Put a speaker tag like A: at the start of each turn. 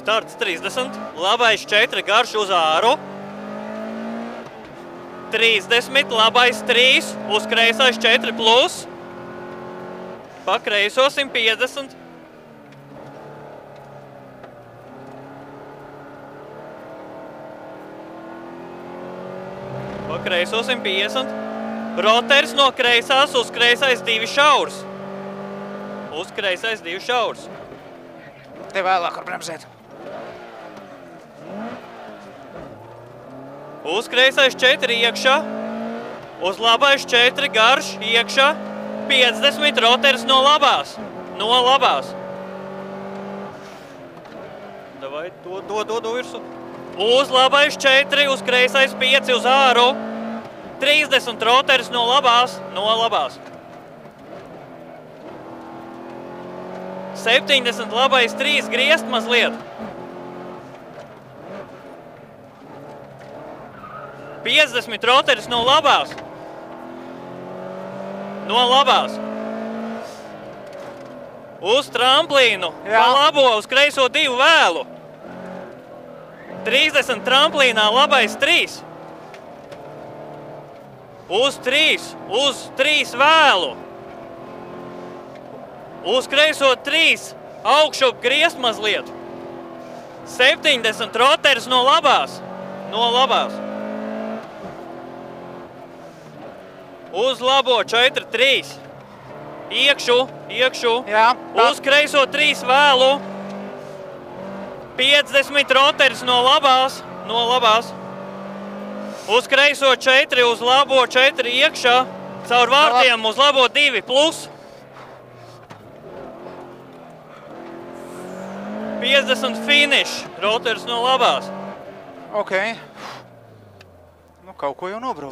A: Starts 30, labais 4, garš uz āru. 30, labais 3, uz kreisais 4 plus. Pa kreiso 150. Pa kreiso 150. Roters no kreisās uz kreisais 2 šaurs. Uz kreisais 2 šaurs.
B: Te vēlāk var bremzēt.
A: Uz kreisais 4 iekšā. Uz labais 4 garš iekšā. 50 roters no labās. No labās. Davai, do virsu. Uz labais 4, uz kreisais 5 uz āru. 30 roters no labās. No labās. 70 labais 3 griezt mazliet. 50 roteris no labās. No labās. Uz tramplīnu. Pa labo uz kreiso 2 vēlu. 30 tramplīnā labais 3. Uz 3. Uz 3 vēlu. Uz kreiso 3. Augšup griezt mazliet. 70 roteris no labās. No labās. Uz labo 4, 3. Iekšu, iekšu.
B: Jā.
A: Uz kreiso 3 vēlu. 50 roteris no labās. No labās. Uz kreiso 4, uz labo 4 iekšā. Caur vārtiem uz labo 2 plus. 50 finish. Roteris no labās.
B: Ok. Nu, kaut ko jau nobrauc.